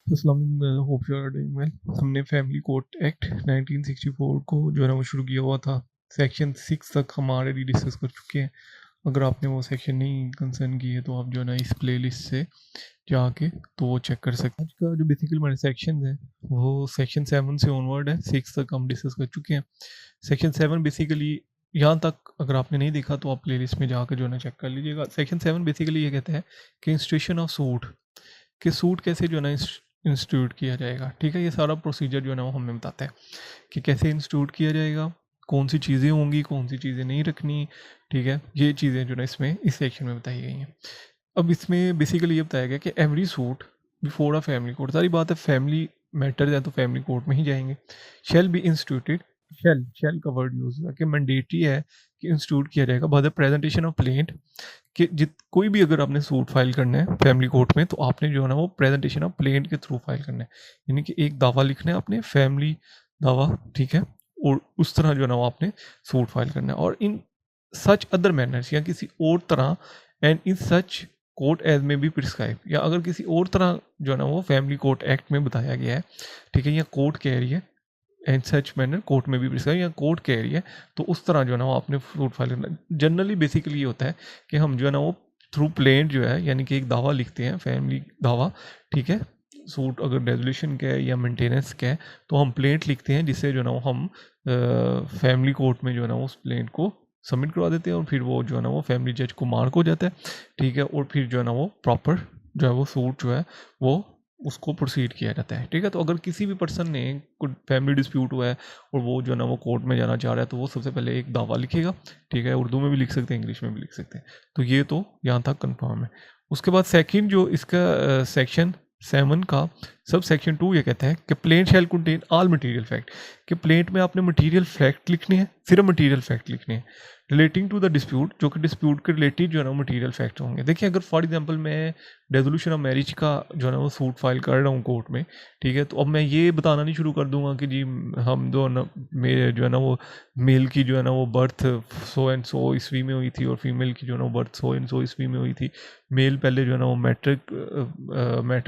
अस्सलाम hope you are doing well. हमने family court act 1964 को जो है ना वो शुरू किया हुआ था। सेक्शन 6 तक हम ऑलरेडी डिस्कस कर चुके हैं। अगर आपने वो सेक्शन नहीं कंसर्न की है तो आप जो है ना इस प्लेलिस्ट से जाके तो वो चेक कर सकते हैं। आज का जो बेसिकली हमारे सेक्शन है वो सेक्शन 7 से ऑनवर्ड है। 6 तक हम डिस्कस कर चुके हैं। सेक्शन 7 बेसिकली यहाँ तक अगर आपने नहीं देखा तो आप प्लेलिस्ट में जाकर जो है ना चेक कर लीजिएगा। सेक्शन 7 बेसिकली ये कहते हैं कि इंस्टीट्यूशन ऑफ सूट, कि सूट कैसे जो है ना इंस्टीट्यूट किया जाएगा। ठीक है, ये सारा प्रोसीजर जो है ना वो हमें बताता है कि कैसे इंस्टीट्यूट किया जाएगा, कौन सी चीज़ें होंगी, कौन सी चीज़ें नहीं रखनी। ठीक है, ये चीज़ें जो ना इसमें इस सेक्शन में बताई गई हैं। अब इसमें बेसिकली ये बताया गया कि every suit before a family court, सारी बात है फैमिली मैटर है तो फैमिली कोर्ट में ही जाएंगे। शैल बी इंस्टीट्यूटेड, शैल का वर्ड यूज़ हुआ कि मैंडेटरी है कि इंस्टीट्यूट किया जाएगा by the presentation of plaint, कि जित कोई भी अगर आपने सूट फाइल करना है फैमिली कोर्ट में तो आपने जो है ना वो प्रेजेंटेशन ऑफ प्लेंट के थ्रू फाइल करना है। यानी कि एक दावा लिखना है अपने फैमिली दावा, ठीक है, और उस तरह जो है ना वो आपने सूट फाइल करना है। और इन सच अदर मैनर्स या किसी और तरह, and in such court as में भी प्रिस्क्राइब, या अगर किसी और तरह जो है ना वो फैमिली कोर्ट एक्ट में बताया गया है, ठीक है, या कोर्ट कह रही है एंड सच मैनर कोर्ट में भी प्रिस्क्राइब या कोर्ट कह रही है, तो उस तरह जो है ना वो आपने फ्रूट फाइल करना। जनरली बेसिकली ये होता है कि हम जो है ना वो थ्रू प्लेंट जो है यानी कि एक दावा लिखते हैं, फैमिली दावा, ठीक है। सूट अगर रेजोल्यूशन का है या मेंटेनेंस का है तो हम प्लेंट लिखते हैं, जिससे जो है ना वो हम फैमिली कोर्ट में जो है ना वो उस प्लेंट को सबमिट करवा देते हैं और फिर वो जो है ना वो फैमिली जज को मार्क हो जाता है। ठीक है, और फिर जो है ना वो प्रॉपर जो है वो सूट जो है वो उसको प्रोसीड किया जाता है। ठीक है, तो अगर किसी भी पर्सन ने कोई फैमिली डिस्प्यूट हुआ है और वो जो है ना वो कोर्ट में जाना चाह रहा है तो वो सबसे पहले एक दावा लिखेगा। ठीक है, उर्दू में भी लिख सकते हैं, इंग्लिश में भी लिख सकते हैं। तो ये तो यहाँ तक कंफर्म है। उसके बाद सेकंड जो इसका सेक्शन 7 का सब सेक्शन 2 ये कहता है कि प्लेंट शैल कंटेन ऑल मटेरियल फैक्ट, कि प्लेंट में आपने मटेरियल फैक्ट लिखने हैं, सिर्फ मटेरियल फैक्ट लिखने हैं रिलेटिंग टू द डिस्प्यूट, जो कि डिस्प्यूट के रिलेटेड जो है ना मटेरियल फैक्ट होंगे। देखिए, अगर फॉर एग्जांपल मैं रेजोल्यूशन ऑफ मैरिज का जो है ना वो सूट फाइल कर रहा हूँ कोर्ट में, ठीक है, तो अब मैं ये बताना नहीं शुरू कर दूंगा कि जी हम जो ना मेरे जो है ना वो मेल की जो है ना वो बर्थ सो एंड सो ईस्वी में हुई थी और फीमेल की जो है ना वो बर्थ सो एंड सो ईस्वी में हुई थी। मेल पहले जो है ना वो मैट्रिक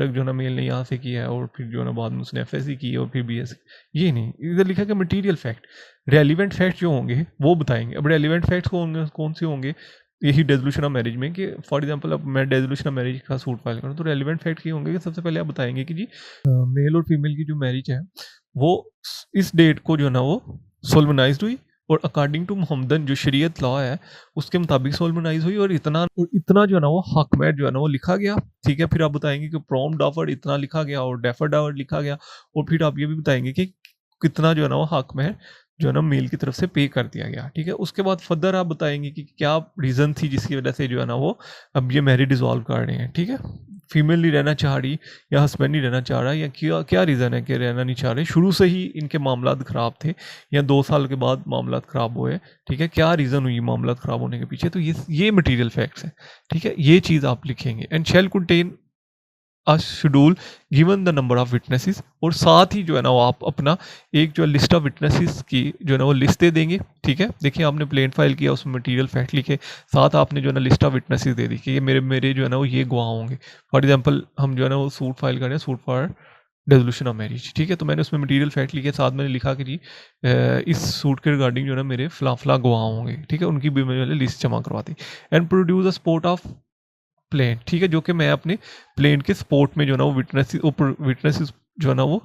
जो है ना मेल ने यहाँ से किया है और फिर जो है ना बाद में उसने एफएससी की और फिर बीएससी। ये नहीं, इधर लिखा कि मटेरियल फैक्ट, रेलिवेंट फैक्ट जो होंगे वो बताएंगे। अब रेलिवेंट फैक्ट्स कौन से होंगे, यही डेजोल्यूशन ऑफ मैरिज में, कि फॉर एग्जांपल अब मैं डेजोल्यूशन ऑफ मैरिज का सूट फाइल करूँ तो रेलिवेंट फैक्ट ये होंगे कि सबसे पहले आप बताएंगे कि जी मेल और फीमेल की जो मैरिज है वो इस डेट को जो है ना वो सोलमनाइज्ड हुई और अकॉर्डिंग टू मोहम्मदन जो शरीयत लॉ है उसके मुताबिक सोलमनाइज हुई, और इतना जो है ना वो हक मैट जो है ना वो लिखा गया। ठीक है, फिर आप बताएंगे कि प्रॉम्प्ट ऑफर्ड इतना लिखा गया और डेफर्ड ऑफर्ड लिखा गया, और फिर आप ये भी बताएंगे कि कितना जो है ना वो हक में जो है ना मेल की तरफ से पे कर दिया गया। ठीक है, उसके बाद फर्दर आप बताएंगे कि क्या रीज़न थी जिसकी वजह से जो है ना वो अब ये मैरिज डिसॉल्व कर रहे हैं। ठीक है, फीमेल नहीं रहना चाह रही या हस्बैंड नहीं रहना चाह रहा, या क्या क्या रीज़न है कि रहना नहीं चाह रहे, शुरू से ही इनके मामला ख़राब थे या 2 साल के बाद मामला ख़राब हुए। ठीक है, क्या रीज़न हुई मामला ख़राब होने के पीछे, तो ये मटीरियल फैक्ट्स हैं। ठीक है, ये चीज़ आप लिखेंगे। And shall contain a schedule given the number of witnesses, और साथ ही जो है ना वो आप अपना एक जो लिस्ट ऑफ विटनेसेस की जो है ना वो लिस्ट दे देंगे। ठीक है, देखिए आपने प्लेन फाइल किया, उसमें मटेरियल फैक्ट लिखे, साथ आपने जो है ना लिस्ट ऑफ विटनेसेस दे दी कि ये मेरे मेरे जो है ना वो ये गवाह होंगे। फॉर एग्जांपल हम जो है ना वो सूट फाइल कर रहे हैं, suit for resolution of marriage. ठीक है, तो मैंने उसमें मटेरियल फैक्ट लिखे, साथ मैंने लिखा कि जी इस सूट के रिगार्डिंग जो है ना मेरे फला गवाह होंगे। ठीक है, उनकी भी मैंने लिस्ट जमा करवाती। And produce a sport of plain, ठीक है, जो कि मैं अपने प्लेन के स्पोर्ट में जो है ना वो विटनेसेस जो है ना वो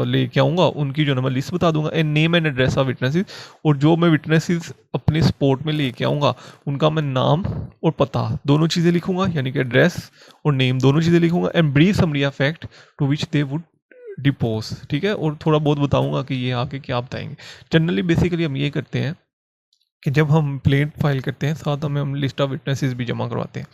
लेके आऊँगा, उनकी जो है ना मैं लिस्ट बता दूंगा। And name and address of witnesses, और जो मैं विटनेसेस अपने स्पोर्ट में लेके आऊँगा उनका मैं नाम और पता दोनों चीज़ें लिखूंगा, यानी कि एड्रेस और नेम दोनों चीज़ें लिखूंगा। And brief summary of fact to which they would depose. ठीक है, और थोड़ा बहुत बताऊंगा कि ये आके क्या बताएंगे। जनरली बेसिकली हम ये करते हैं कि जब हम प्लेन फाइल करते हैं साथ में हम लिस्ट ऑफ विटनेसेस भी जमा करवाते हैं।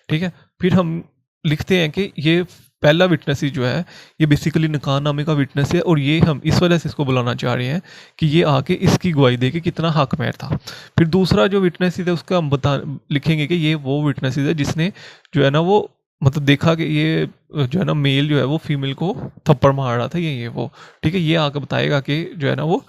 ठीक है, फिर हम लिखते हैं कि ये पहला विटनेस जो है ये बेसिकली निकाह नामे का विटनेस है, और ये हम इस वजह से इसको बुलाना चाह रहे हैं कि ये आके इसकी गवाही दे कि कितना हक महर था। फिर दूसरा जो विटनेस है उसका हम लिखेंगे कि ये वो विटनेस है जिसने जो है ना वो मतलब देखा कि ये जो है ना मेल जो है वो फीमेल को थप्पड़ मार रहा था, ये वो। ठीक है, ये आके बताएगा कि जो है ना वो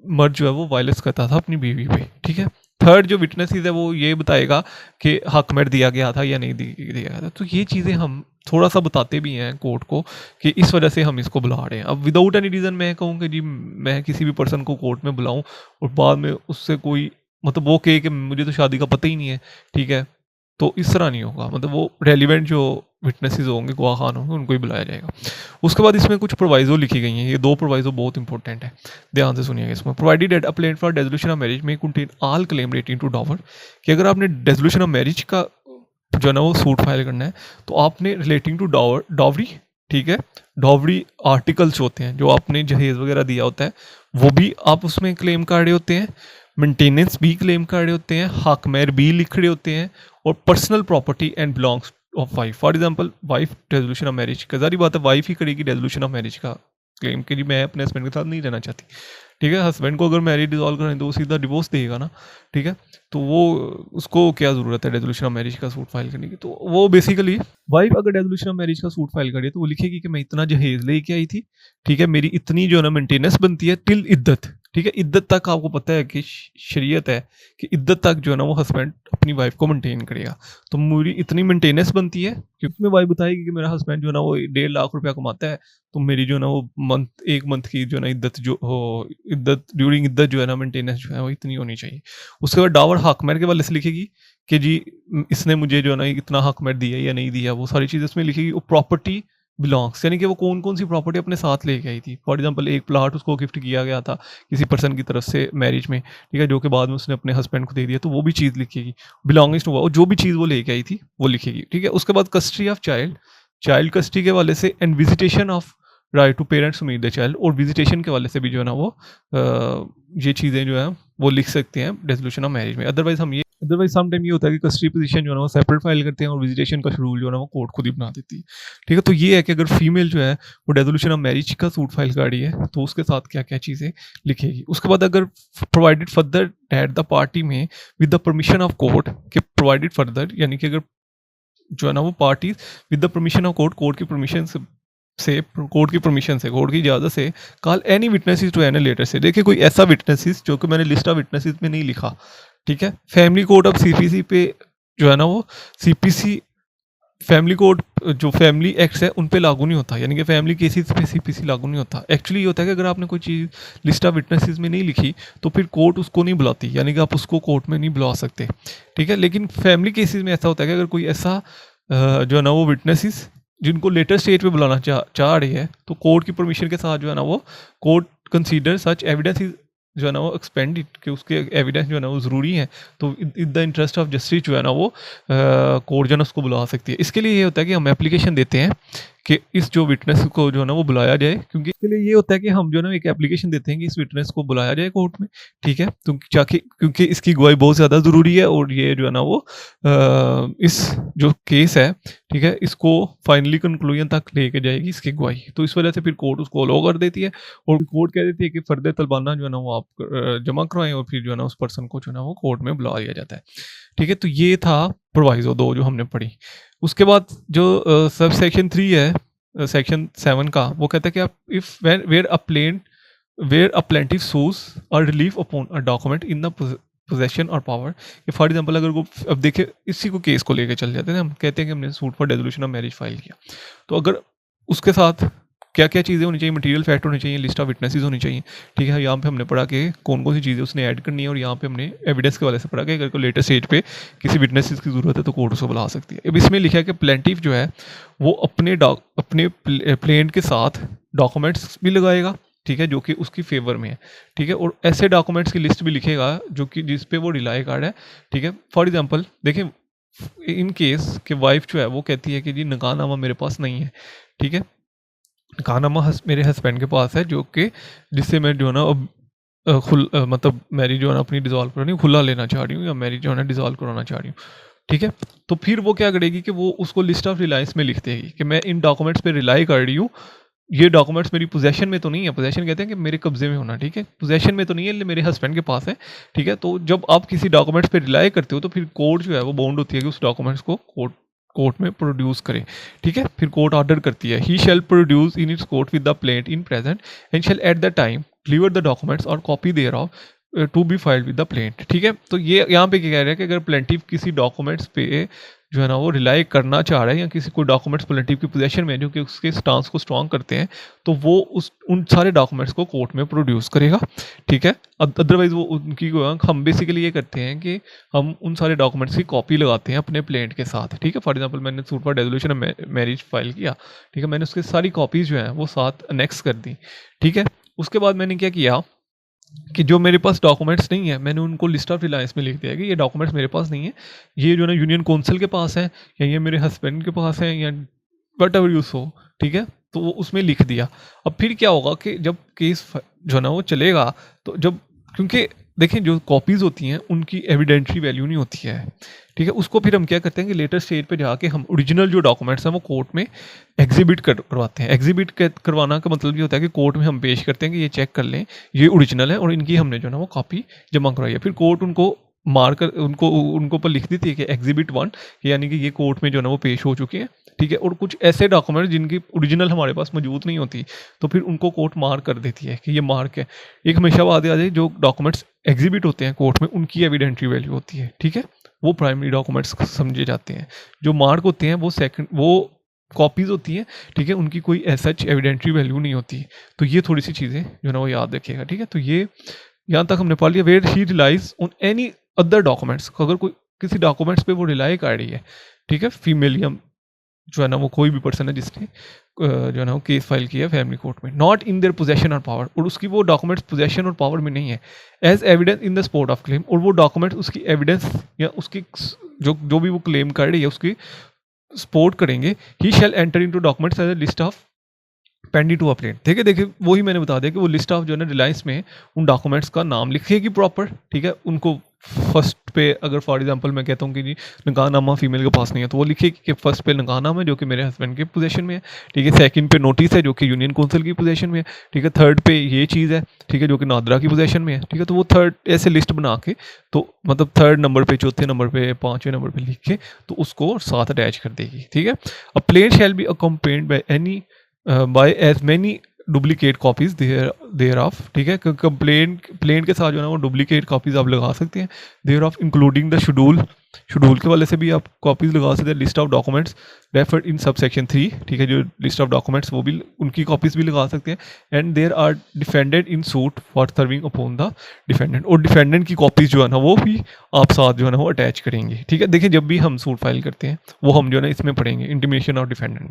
मर्द जो है वो वायलेंस करता था अपनी बीवी पे। ठीक है, थर्ड जो विटनेसेस है वो ये बताएगा कि हक मेर दिया गया था या नहीं दिया गया था। तो ये चीज़ें हम थोड़ा सा बताते भी हैं कोर्ट को कि इस वजह से हम इसको बुला रहे हैं। अब विदाउट एनी रीज़न मैं कहूँ कि जी मैं किसी भी पर्सन को कोर्ट में बुलाऊँ और बाद में उससे कोई मतलब वो कहे कि मुझे तो शादी का पता ही नहीं है, ठीक है, तो इस तरह नहीं होगा। मतलब वो रेलिवेंट जो विटनेसेस होंगे, गवाह खान होंगे, उनको ही बुलाया जाएगा। उसके बाद इसमें कुछ प्रोवाइजो लिखी गई हैं। ये 2 प्रोवाइजो बहुत इंपॉर्टेंट है, ध्यान से सुनिएगा इसमें। Provided that applied for resolution of marriage may contain all claim relating to dower, कि अगर आपने रेजोल्यूशन ऑफ मैरिज का जो है ना वो सूट फाइल करना है तो आपने रिलेटिंग टू डॉवरी, ठीक है, डॉवरी आर्टिकल्स होते हैं जो आपने जहेज वगैरह दिया होता है वो भी आप उसमें क्लेम कर रहे होते हैं, मेंटेनेंस भी क्लेम कर रहे होते हैं, हक मेहर भी लिख रहे होते हैं, और personal property and belongs of wife. For example wife resolution of marriage का, जारी बात है वाइफ ही करेगी रेजोल्यूशन ऑफ मैरिज का क्लेम कि जी मैं अपने हस्बैंड के साथ नहीं रहना चाहती, ठीक है। हस्बैंड को अगर मैरिज डिजॉल्व करें तो वो सीधा डिवोर्स देगा ना, ठीक है। तो वो उसको क्या ज़रूरत है रेजोल्यूशन ऑफ मैरिज का सूट फाइल करने की। तो वो बेसिकली वाइफ अगर रेजोल्यूशन ऑफ मैरिज का सूट फाइल करे तो वो लिखेगी कि मैं इतना जहेज लेके आई थी, ठीक है, मेरी इतनी जो है ना मेंटेनेंस बनती है टिल इद्दत, ठीक है। इद्दत तक आपको पता है कि शरीयत है कि इद्दत तक जो है ना वो हस्बैंड अपनी वाइफ को मेंटेन करेगा। तो मेरी इतनी मेंटेनेंस बनती है, क्योंकि उसमें वाइफ बताएगी कि मेरा हस्बैंड जो है ना वो 1.5 लाख रुपया कमाता है, तो मेरी जो है ना वो एक मंथ की जो है ना इद्दत जो हो, इद्दत ड्यूरिंग इद्दत जो है ना मेंटेनेंस जो है वो इतनी होनी चाहिए। उसके बाद डावर हक मेहर के वाले से लिखेगी कि जी इसने मुझे जो है ना इतना हक मेहर दिया या नहीं दिया, वो सारी चीज़ इसमें लिखेगी। वो प्रॉपर्टी बिलोंग्स यानी कि वो कौन कौन सी प्रॉपर्टी अपने साथ लेके आई थी। फॉर एग्जांपल एक प्लाट उसको गिफ्ट किया गया था किसी पर्सन की तरफ से मैरिज में, ठीक है, जो कि बाद में उसने अपने हस्बैंड को दे दिया, तो वो भी चीज़ लिखेगी बिलोंगिंग्स टू, जो भी चीज़ वो लेके आई थी वो लिखेगी, ठीक है। उसके बाद custody of child, child custody के वाले से, and visitation of right to parents meet the child, और विजिटेशन के वाले से भी जो है ना वो ये चीज़ें जो है वो लिख सकते हैं रेजोल्यूशन ऑफ मैरिज में। अदरवाइज सम टाइम ये होता है कि कस्टडी पोजीशन जो है ना वो सेपरेट फाइल करते हैं और विजिटेशन का शेड्यूल जो है ना वो कोर्ट खुद ही बना देती है, ठीक है। तो ये है कि अगर फीमेल जो है वो रेजोल्यूशन ऑफ मैरिज का सूट फाइल कर रही है तो उसके साथ क्या क्या चीज़ें लिखेगी। उसके बाद अगर provided further that the party may with the permission of court, के प्रोवाइडेड फर्दर यानी कि अगर जो है ना वो party with the permission of court, court की परमिशन से कोर्ट की परमिशन से, कोर्ट की इजाज़त से, call any witnesses to an letter से। देखिए कोई ऐसा विटनेसेस जो कि मैंने लिस्ट ऑफ विटनेसेस में नहीं लिखा, ठीक है। फैमिली कोड अब सीपीसी पे जो है ना वो सीपीसी फैमिली कोड जो फैमिली एक्ट्स है उन पे लागू नहीं होता, यानी कि फैमिली केसेस पे सीपीसी लागू नहीं होता। एक्चुअली ये होता है कि अगर आपने कोई चीज़ लिस्ट ऑफ विटनेसेस में नहीं लिखी तो फिर कोर्ट उसको नहीं बुलाती, यानी कि आप उसको कोर्ट में नहीं बुला सकते, ठीक है। लेकिन फैमिली केसेस में ऐसा होता है कि अगर कोई ऐसा जो है ना वो विटनेसेस जिनको लेटर स्टेज पे बुलाना चाह रही है तो कोर्ट की परमिशन के साथ जो है ना वो कोर्ट कंसीडर सच एविडेंस जो है ना वो एक्सपेंडिड कि उसके एविडेंस जो है ना वो ज़रूरी है, तो in the interest of justice जो है ना वो कोर्ट जो है ना उसको बुला सकती है। इसके लिए ये होता है कि हम एप्लीकेशन देते हैं कि इस जो विटनेस को जो है ना वो बुलाया जाए, क्योंकि इसके लिए ये होता है कि हम जो है ना एक एप्लीकेशन देते हैं कि इस विटनेस को बुलाया जाए कोर्ट में, ठीक है, तो जाके क्योंकि इसकी गवाही बहुत ज़्यादा ज़रूरी है और ये जो है ना वो इस जो केस है, ठीक है, इसको फाइनली कंक्लूजन तक लेके जाएगी इसकी गवाही। तो इस वजह से फिर कोर्ट उसको अलाउ कर देती है और कोर्ट कह देती है कि फर्दर तलबाना जो है ना वो आप जमा करवाएं और फिर जो है ना उस पर्सन को जो है ना वो कोर्ट में बुला लिया जाता है, ठीक है। तो ये था प्रोवाइजो 2 जो हमने पढ़ी। उसके बाद जो सब सेक्शन 3 है सेक्शन 7 का, वो कहता है कि आप इफ वेयर अ प्लेंटिफ सूज और relief upon a document in the possession और पावर, कि फॉर एग्जांपल अगर वो अब देखिए इसी को केस को लेकर चल जाते हैं, हम कहते हैं कि हमने suit for resolution of marriage file किया, तो अगर उसके साथ क्या क्या चीज़ें होनी चाहिए, मटेरियल फैक्ट होनी चाहिए, लिस्ट ऑफ विटनेसेस होनी चाहिए, ठीक है। यहाँ पे हमने पढ़ा कि कौन कौन सी चीज़ें उसने ऐड करनी है, और यहाँ पे हमने एविडेंस के वाले से पढ़ा कि अगर कोई लेटर स्टेज पे किसी विटनेसेस की ज़रूरत है तो कोर्ट उसको बुला सकती है। अब इसमें लिखा है कि प्लेंटिफ जो है वो अपने प्लेंट के साथ डॉक्यूमेंट्स भी लगाएगा, ठीक है, जो कि उसकी फेवर में है, ठीक है, और ऐसे डॉक्यूमेंट्स की लिस्ट भी लिखेगा जो कि जिस पे वो रिलाई कार्ड है, ठीक है। फॉर एग्जांपल देखिए इन केस कि वाइफ जो है वो कहती है कि जी निकाहनामा मेरे पास नहीं है, ठीक है, निकाहनामा मेरे हस्बैंड के पास है जो कि जिससे मैं जो है ना अब मतलब मैरिज जो है ना अपनी डिज़ोल्व करनी खुला लेना चाह रही हूँ या मैरिज जो है ना डिज़ोल्व कराना चाह रही हूँ, ठीक है। तो फिर वो क्या करेगी कि वो उसको लिस्ट ऑफ रिलायंस में लिख देगी कि मैं इन डॉक्यूमेंट्स पे रिलाई कर रही हूँ, ये डॉक्यूमेंट्स मेरी पोजेशन में तो नहीं है, पोजेशन कहते हैं कि मेरे कब्जे में होना, ठीक है, पोजेशन में तो नहीं है, मेरे हस्बैंड के पास है, ठीक है। तो जब आप किसी डॉक्यूमेंट्स पे रिलाई करते हो तो फिर कोर्ट जो है वो बाउंड होती है कि उस डॉक्यूमेंट्स को कोर्ट में प्रोड्यूस करे, ठीक है। फिर कोर्ट ऑर्डर करती है he shall produce in its court with the plaint in present and shall at the time deliver the documents और copy thereof to be filed with the plaint. ठीक है, तो ये यहाँ पे क्या कह रहा है कि अगर प्लेंटिव किसी डॉक्यूमेंट्स पे जो है ना वो रिलाई करना चाह रहा है या किसी कोई डॉक्यूमेंट्स प्लेंटिव की पोजीशन में जो कि उसके स्टांस को स्ट्रॉन्ग करते हैं, तो वो उस उन सारे डॉक्यूमेंट्स को कोर्ट में प्रोड्यूस करेगा। ठीक है, अदरवाइज वो उनकी हम बेसिकली ये करते हैं कि हम उन सारे डॉक्यूमेंट्स की कॉपी लगाते हैं अपने प्लेंट के साथ। ठीक है, फॉर एग्जांपल मैंने suit for dissolution marriage file किया, ठीक है, मैंने उसकी सारी कॉपीज जो है वो साथ अनेक्स कर दी। ठीक है, उसके बाद मैंने क्या किया कि जो मेरे पास डॉक्यूमेंट्स नहीं है मैंने उनको लिस्ट ऑफ रिलायंस में लिख दिया कि ये डॉक्यूमेंट्स मेरे पास नहीं है, ये जो है ना यूनियन काउंसिल के पास है या ये मेरे हस्बैंड के पास है या वट एवर यूज हो। ठीक है, तो वो उसमें लिख दिया। अब फिर क्या होगा कि जब केस जो है ना वो चलेगा, तो जब क्योंकि देखें जो कॉपीज़ होती हैं उनकी एविडेंट्री वैल्यू नहीं होती है। ठीक है, उसको फिर हम क्या करते हैं कि लेटर स्टेज पे जाके हम ओरिजिनल जो डॉक्यूमेंट्स हैं वो कोर्ट में एग्जिबिट करवाते हैं। एग्जिबिट करवाना का मतलब ये होता है कि कोर्ट में हम पेश करते हैं कि ये चेक कर लें ये ओरिजिनल है और इनकी हमने जो है ना वो कॉपी जमा करवाई है। फिर कोर्ट उनको मार कर उनको ऊपर लिख देती है कि एग्जिबिट 1, यानी कि ये कोर्ट में जो है ना वो पेश हो चुके हैं। ठीक है, और कुछ ऐसे डॉक्यूमेंट जिनकी ओरिजिनल हमारे पास मौजूद नहीं होती तो फिर उनको कोर्ट मार्क कर देती है कि ये मार्क है। एक हमेशा बात याद है, जो डॉक्यूमेंट्स एग्जिबिट होते हैं कोर्ट में उनकी एविडेंट्री वैल्यू होती है। ठीक है, वो प्राइमरी डॉक्यूमेंट्स समझे जाते हैं। जो मार्क होते हैं वो कॉपीज़ होती हैं। ठीक है, उनकी कोई ऐसा एविडेंट्री वैल्यू नहीं होती। तो ये थोड़ी सी चीज़ें जो ना वो याद रखिएगा। ठीक है, तो ये यहाँ तक हमने पा लिया। Where he relies on any other documents, अगर कोई किसी डॉक्यूमेंट्स पे वो रिलाई कर रही है। ठीक है, फीमेल या जो है ना वो कोई भी पर्सन है जिसने जो है ना वो केस फाइल किया है फैमिली कोर्ट में, नॉट इन देयर पोजेशन और पावर, और उसकी वो डॉक्यूमेंट्स पोजेशन और पावर में नहीं है, as evidence in the spot of claim, और वो डॉक्यूमेंट्स उसकी एविडेंस या उसकी जो भी वो क्लेम कर रही है उसकी सपोर्ट करेंगे। He shall enter into documents as a list of pending to update. ठीक है, देखिए वही मैंने बता दिया कि वो लिस्ट ऑफ जो है ना रिलायंस में उन डॉक्यूमेंट्स का नाम लिखेगी प्रॉपर। ठीक है, उनको फर्स्ट पे अगर फॉर एग्जांपल मैं कहता हूँ कि जी निकाहनामा फीमेल के पास नहीं है तो वो लिखेगी कि फर्स्ट पे निकाहनामा है जो कि मेरे हस्बैंड के पोजीशन में है। ठीक है, सेकंड पे नोटिस है जो कि यूनियन काउंसिल की पोजीशन में है। ठीक है, थर्ड पे ये चीज़ है, ठीक है, जो कि नादरा की पोजीशन में है। ठीक है, तो वो थर्ड ऐसे लिस्ट बना के, तो मतलब थर्ड नंबर पे, चौथे नंबर पे, पाँचवें नंबर पे लिख के तो उसको साथ अटैच कर देगी। ठीक है, a plain shall be accompanied by any by as many duplicate copies thereof. ठीक है, प्लेन के साथ जो है ना वो डुप्लीकेट कॉपीज़ आप लगा सकते हैं। Thereof including the schedule के वाले से भी आप कॉपीज़ लगा सकते हैं। List of documents referred in sub section 3। ठीक है, जो लिस्ट ऑफ डॉक्यूमेंट्स वो भी उनकी कॉपीज़ भी लगा सकते हैं। And there are defended in suit for serving upon the defendant, और डिफेंडेंट की कॉपीज़ जो है ना वो भी आप साथ जो है ना वो अटैच करेंगे। ठीक है, देखिए जब भी हम सूट फाइल करते हैं वो हम जो है ना इसमें पढ़ेंगे इंटीमेशन ऑफ डिफेंडेंट,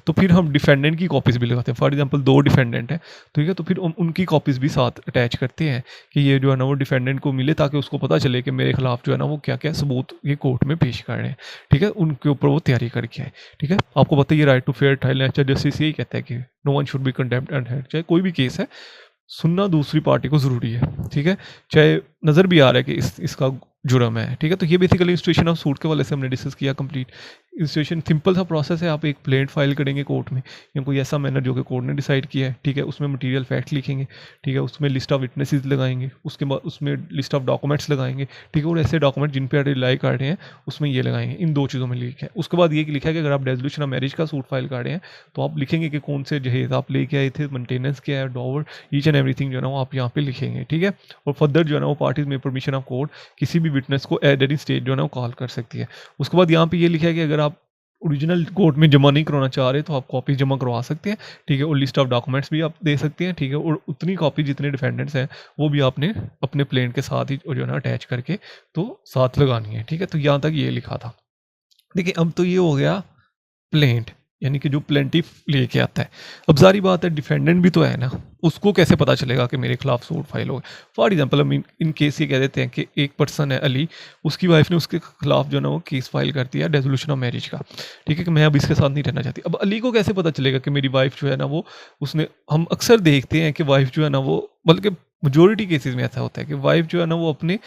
तो फिर हम डिफेंडेंट की कॉपीज़ भी लगाते हैं। फॉर एग्जांपल 2 डिफेंडेंट है, ठीक है, तो फिर उनकी कॉपीज़ भी साथ अटैच करते हैं कि ये जो है ना वो डिफेंडेंट को मिले ताकि उसको पता चले कि मेरे खिलाफ जो है ना वो क्या क्या सबूत ये कोर्ट में पेश कर रहे हैं। ठीक है, उनके ऊपर वो तैयारी करके आए। ठीक है, आपको पता है ये right to fair trial natural justice यही कहता है कि no one should be condemned unheard. चाहे कोई भी केस है सुनना दूसरी पार्टी को ज़रूरी है। ठीक है, चाहे नज़र भी आ रहा है कि इसका जुर्म है। ठीक है, तो ये बेसिकली इंस्टीट्यूशन ऑफ सूट के वाले से हमने डिस्कस किया कंप्लीट। इंस्टीट्यूशन सिंपल सा प्रोसेस है, आप एक प्लेंट फाइल करेंगे कोर्ट में या कोई ऐसा मैनर जो कि कोर्ट ने डिसाइड किया है। ठीक है, उसमें मटेरियल फैक्ट लिखेंगे। ठीक है, उसमें लिस्ट ऑफ विटनेसेस लगाएंगे, उसके बाद उसमें लिस्ट ऑफ डॉक्यूमेंट्स लगाएंगे। ठीक है, और ऐसे डॉक्यूमेंट जिन पर रिलाई कर रहे हैं उसमें ये लगाएंगे। इन 2 चीज़ों में लिखा है। उसके बाद ये लिखा है कि अगर आप रेजोल्यूशन ऑफ मैरिज का सूट फाइल कर रहे हैं तो आप लिखेंगे कि कौन से जहेज आप लेके आए थे, मेंटेनेंस क्या है, डॉवर, ईच एंड एवरीथिंग जो है ना वो आप यहाँ पे लिखेंगे। ठीक है, और फर्दर जो है ना वो पार्टीज में परमिशन ऑफ कोर्ट किसी भी विटनेस को एट एनी स्टेज जो है ना वो कॉल कर सकती है। उसके बाद यहाँ पे ये लिखा है कि अगर आप ओरिजिनल कोर्ट में जमा नहीं करवाना चाह रहे तो आप कॉपी जमा करवा सकते हैं। ठीक है, और लिस्ट ऑफ डॉक्यूमेंट्स भी आप दे सकते हैं। ठीक है, और उतनी कॉपी जितने डिफेंडेंट्स हैं वो भी आपने अपने प्लेन के साथ ही जो है ना अटैच करके तो साथ लगानी है। ठीक है, तो यहाँ तक ये लिखा था। देखिए अब तो ये हो गया प्लेंट, यानी कि जो प्लेंटिफ लेके आता है। अब सारी बात है डिफेंडेंट भी तो है ना, उसको कैसे पता चलेगा कि मेरे खिलाफ सूट फाइल हो गया। फॉर एग्जांपल हम इन केस ये कह देते हैं कि एक पर्सन है अली, उसकी वाइफ ने उसके खिलाफ जो है ना वो केस फाइल कर दिया रेजोल्यूशन ऑफ मैरिज का। ठीक है, कि मैं अब इसके साथ नहीं रहना चाहती। अब अली को कैसे पता चलेगा कि मेरी वाइफ जो है ना वो उसने, हम अक्सर देखते हैं कि वाइफ जो है ना वो, बल्कि मेजोरिटी केसेस में ऐसा होता है कि वाइफ जो है ना वो अपने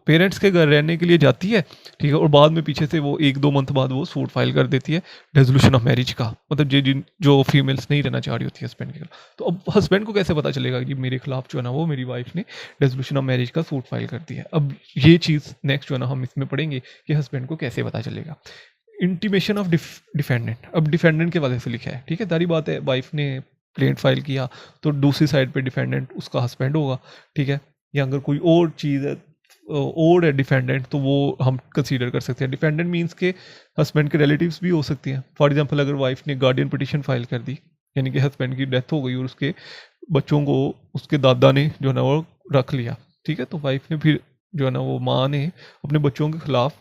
पेरेंट्स के घर रहने के लिए जाती है। ठीक है, और बाद में पीछे से वो 1-2 मंथ बाद वो सूट फाइल कर देती है रेजोल्यूशन ऑफ मैरिज का, मतलब जो फीमेल्स नहीं रहना चाह रही होती है हस्बैंड के खिलाफ। तो अब हस्बैंड को कैसे पता चलेगा कि मेरे खिलाफ जो है ना वो मेरी वाइफ ने रेजोल्यूशन ऑफ मैरिज का सूट फाइल कर दिया है। अब ये चीज़ नेक्स्ट जो है ना हम इसमें पढ़ेंगे कि हस्बैंड को कैसे पता चलेगा। इंटीमेशन ऑफ डिफेंडेंट, अब डिफेंडेंट के वाले से लिखा है। ठीक है, सारी बात है, वाइफ ने प्लेंट फाइल किया तो दूसरी साइड पे डिफेंडेंट उसका हस्बैंड होगा। ठीक है, या अगर कोई और चीज़ है और है डिफेंडेंट, तो वो हम कंसीडर कर सकते हैं। डिफेंडेंट मींस के हस्बैंड के रिलेटिव्स भी हो सकती हैं। फॉर एग्जांपल अगर वाइफ ने गार्डियन पिटिशन फाइल कर दी, यानी कि हस्बैंड की डेथ हो गई और उसके बच्चों को उसके दादा ने जो है ना वो रख लिया, ठीक है, तो वाइफ ने फिर जो है ना वो माँ ने अपने बच्चों के खिलाफ,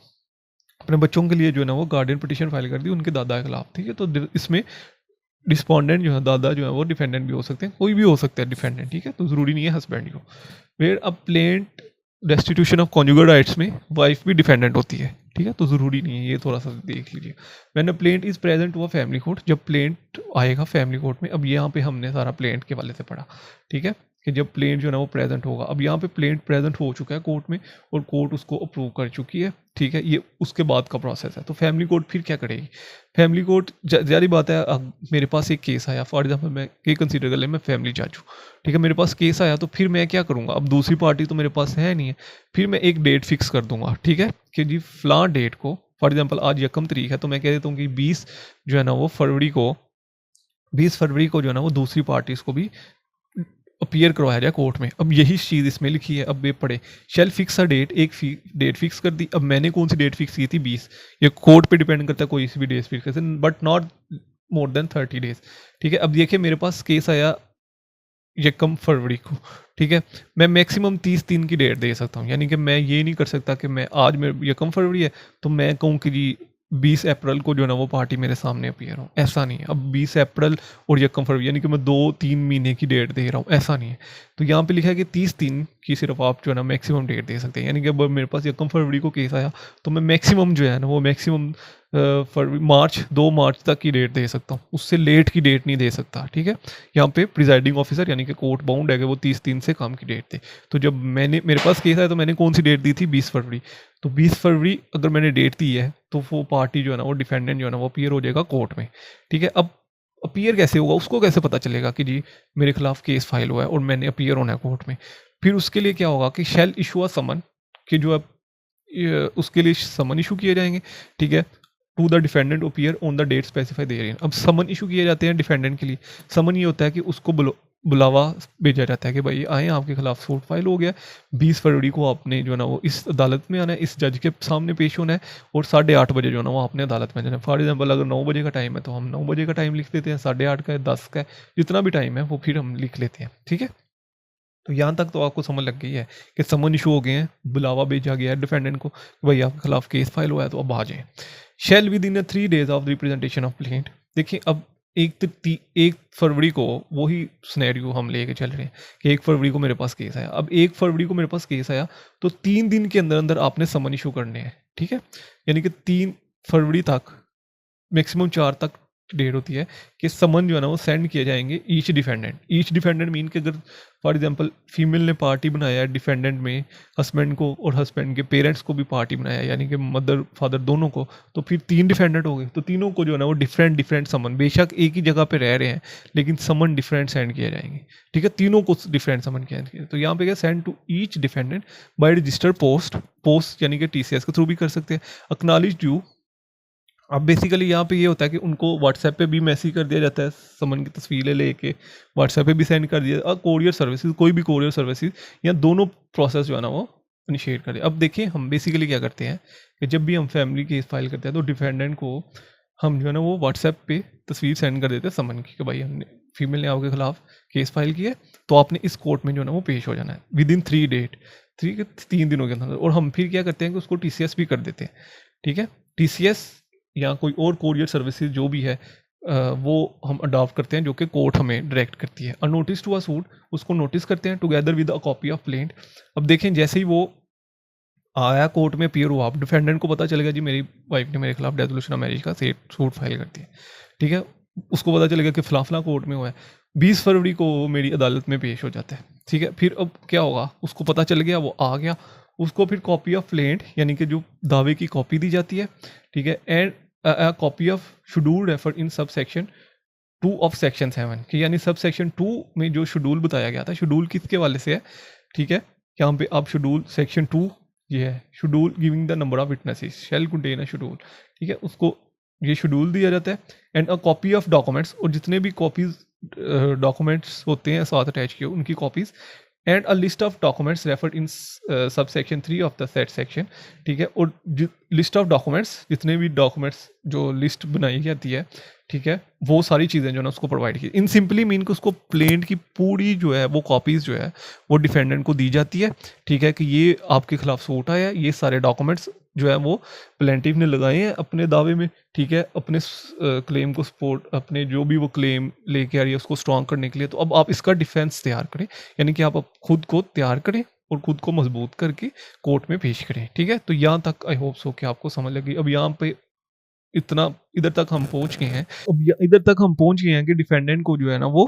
अपने बच्चों के लिए जो है ना वो गार्डियन पिटिशन फाइल कर दी उनके दादा के खिलाफ, ठीक है, तो इसमें रिस्पोंडेंट जो है दादा जो है वो डिफेंडेंट भी हो सकते हैं, कोई भी हो सकता है डिफेंडेंट, ठीक है, तो ज़रूरी नहीं है हस्बैंड ही हो। फिर अब plaint restitution of conjugal rights में वाइफ भी डिफेंडेंट होती है, ठीक है, तो ज़रूरी नहीं है, ये थोड़ा सा देख लीजिए। When a plaint is present to a family court, जब प्लेंट आएगा फैमिली कोर्ट में, अब यहाँ पे हमने सारा प्लेंट के वाले से पढ़ा, ठीक है, कि जब प्लेंट जो है ना वो प्रेजेंट होगा। अब यहाँ पे प्लेंट प्रेजेंट हो चुका है कोर्ट में और कोर्ट उसको अप्रूव कर चुकी है, ठीक है, ये उसके बाद का प्रोसेस है। तो फैमिली कोर्ट फिर क्या करेगी? फैमिली कोर्ट जारी बात है, अब मेरे पास एक केस आया, फॉर एग्जाम्पल मैं ये कंसिडर कर ले, मैं फैमिली जज हूँ, ठीक है, मेरे पास केस आया, तो फिर मैं क्या करूँगा? अब दूसरी पार्टी तो मेरे पास है नहीं है, फिर मैं एक डेट फिक्स कर दूंगा, ठीक है, कि जी फलां डेट को, फॉर एग्जाम्पल आज यकम तारीख है, तो मैं कह देता हूँ कि 20 जो है ना वो फरवरी को, 20 फरवरी को जो है ना वो दूसरी पार्टीज को भी अपीयर करवाया जाए कोर्ट में। अब यही चीज़ इसमें लिखी है, अब ये पढ़े, शेल फिक्स अ डेट, एक डेट फिक्स कर दी। अब मैंने कौन सी डेट फिक्स की थी? 20। ये कोर्ट पे डिपेंड करता है, कोई सी भी डेट फिक्स कर, but not more than 30 days, ठीक है। अब देखिए मेरे पास केस आया यकम फरवरी को, ठीक है, मैं मैक्सिमम 30 दिन की डेट दे सकता हूँ, यानी कि मैं ये नहीं कर सकता कि मैं आज मेरे यकम फरवरी है तो मैं कहूँ कि जी 20 अप्रैल को जो है ना वो पार्टी मेरे सामने अपीयर हो, ऐसा नहीं है। अब 20 अप्रैल और यकम फरवरी यानी कि मैं 2-3 महीने की डेट दे रहा हूँ, ऐसा नहीं है। तो यहाँ पे लिखा है कि 30 दिन की सिर्फ आप जो है ना मैक्सिमम डेट दे सकते हैं, यानी कि अब मेरे पास यकम फरवरी को केस आया तो मैं मैक्सिमम जो है ना वो मैक्सिमम फरवरी 2 मार्च तक की डेट दे सकता हूँ, उससे लेट की डेट नहीं दे सकता, ठीक है। यहाँ पे प्रिजाइडिंग ऑफिसर यानी कि कोर्ट बाउंड है कि वो 30 दिन से कम की डेट थे। तो जब मेरे पास केस आया तो मैंने कौन सी डेट दी थी? 20 फरवरी। तो 20 फरवरी अगर मैंने डेट दी है तो वो पार्टी जो है ना वो डिफेंडेंट जो है ना वो अपीयर हो जाएगा कोर्ट में, ठीक है। अब अपीयर कैसे होगा? उसको कैसे पता चलेगा कि जी मेरे खिलाफ केस फाइल हुआ है और मैंने अपीयर होना है कोर्ट में? फिर उसके लिए क्या होगा कि शैल इशू अ समन, कि जो अब उसके लिए समन इशू किए जाएंगे, ठीक है, to the defendant appear on the date specify दे रही है। अब समन इशू किए जाते हैं डिफेंडेंट के लिए। समन ये होता है कि उसको बुलावा भेजा जाता है कि भाई आए, आपके खिलाफ सूट फाइल हो गया, 20 फरवरी को आपने जो है ना वो इस अदालत में आना है, इस जज के सामने पेश होना है और 8:30 बजे जो है ना वो आपने अदालत में जाना है। फॉर एग्जाम्पल अगर 9 बजे का टाइम है तो हम 9 बजे का टाइम लिख देते हैं, 8:30 का है, 10 का है, जितना भी टाइम है वो फिर हम लिख लेते हैं, ठीक है। तो यहाँ तक तो आपको समझ लग गई है कि समन इशू हो गए हैं, बुलावा भेजा गया है डिफेंडेंट को कि भाई आपके खिलाफ केस फाइल हुआ है तो अब आ जाएं। Shall within 3 days of representation of plaint. देखिए अब 1 फरवरी को वही स्नैरियो हम लेके चल रहे हैं कि 1 फरवरी को मेरे पास केस आया। अब 1 फरवरी को मेरे पास केस आया तो 3 दिन के अंदर अंदर आपने समन इशू करने हैं, ठीक है, यानी कि 3 फरवरी तक, मैक्सिमम 4 तक डेट होती है कि समन जो है ना वो सेंड किए जाएंगे ईच डिफेंडेंट मीन कि अगर फॉर एग्जांपल फीमेल ने पार्टी बनाया है डिफेंडेंट में हस्बैंड को और हस्बैंड के पेरेंट्स को भी पार्टी बनाया, यानी कि मदर फादर दोनों को, तो फिर 3 डिफेंडेंट हो गए। तो तीनों को जो है ना वो डिफरेंट समन, बेशक एक ही जगह पे रह रहे हैं लेकिन समन डिफरेंट सेंड किए जाएंगे, ठीक है, तीनों को डिफरेंट समन किया जाएंगे। तो यहाँ पे क्या, send to each defendant by registered post यानी कि TCS के थ्रू भी कर सकते हैं, एक्नॉलेज ड्यू। अब बेसिकली यहाँ पे ये होता है कि उनको व्हाट्सएप पे भी मैसेज कर दिया जाता है, समन की तस्वीरें लेके व्हाट्सएप पे भी सेंड कर दिया, और कोरियर सर्विसेज, कोई भी कोरियर सर्विसेज या दोनों प्रोसेस जो है ना वो इनिशिएट कर दिया। अब देखिए हम बेसिकली क्या करते हैं कि जब भी हम फैमिली केस फाइल करते हैं तो डिफेंडेंट को हम जो है ना वो व्हाट्सएप पे तस्वीर सेंड कर देते हैं समन की कि भाई हमने फीमेल ने आपके खिलाफ केस फाइल किया है तो आपने इस कोर्ट में जो है ना वो पेश हो जाना है विद इन 3 डेट, 3 दिनों के अंदर। और हम फिर क्या करते हैं कि उसको TCS भी कर देते हैं, ठीक है, TCS या कोई और कोरियर सर्विसेज जो भी है वो हम अडॉप्ट करते हैं जो कि कोर्ट हमें डायरेक्ट करती है। नोटिस टू अ सूट, उसको नोटिस करते हैं together with a copy of plaint. अब देखें जैसे ही वो आया कोर्ट में अपीयर हुआ, आप डिफेंडेंट को पता चलेगा जी मेरी वाइफ ने मेरे खिलाफ डेसोल्यूशन ऑफ मैरिज का सूट फाइल कर दिया, ठीक है, उसको पता चलेगा कि फलां कोर्ट में हुआ है। 20 फरवरी को वो मेरी अदालत में पेश हो जाता है, ठीक है। फिर अब क्या होगा, उसको पता चल गया, वो आ गया, उसको फिर कॉपी ऑफ प्लेंट यानी कि जो दावे की कॉपी दी जाती है, ठीक है, and copy of schedule refer in sub section 2 of section 7, कि यानी सब सेक्शन 2 में जो शेड्यूल बताया गया था, शेड्यूल किसके वाले से है, ठीक है, यहाँ पे आप शेड्यूल सेक्शन 2 ये है, schedule giving the number of witnesses shall contain a schedule, ठीक है, उसको ये शेड्यूल दिया जाता है and a copy of documents, और जितने भी कॉपीज डॉक्यूमेंट्स होते हैं साथ अटैच किए उनकी copies, and a list of documents referred in sub section 3 of the set section, ठीक है। और लिस्ट ऑफ डॉक्यूमेंट्स, जितने भी डॉक्यूमेंट्स जो लिस्ट बनाई जाती है, ठीक है, वो सारी चीज़ें जो है ना उसको प्रोवाइड की। इन सिंपली मीन कि उसको प्लेंट की पूरी जो है वो कॉपीज़ जो है वो डिफेंडेंट को दी जाती है, ठीक है, कि ये आपके खिलाफ सूट आया, ये सारे डॉक्यूमेंट्स जो है वो प्लेंटिव ने लगाए हैं अपने दावे में, ठीक है, अपने क्लेम को सपोर्ट, अपने जो भी वो क्लेम लेके आ रही है उसको स्ट्रॉन्ग करने के लिए। तो अब आप इसका डिफेंस तैयार करें, यानी कि आप खुद को तैयार करें और खुद को मजबूत करके कोर्ट में पेश करें, ठीक है। तो यहाँ तक आई होप सो कि आपको समझ लगी। अब यहाँ पे इतना इधर तक हम पहुंच गए हैं, अब इधर तक हम पहुंच गए हैं कि डिफेंडेंट को जो है ना वो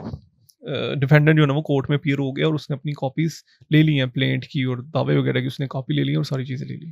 डिफेंडेंट जो है ना वो कोर्ट में अपीयर हो गया और उसने अपनी कॉपीज ले ली हैं प्लेंट की और दावे वगैरह की, उसने कॉपी ले ली और सारी चीज़ें ले ली।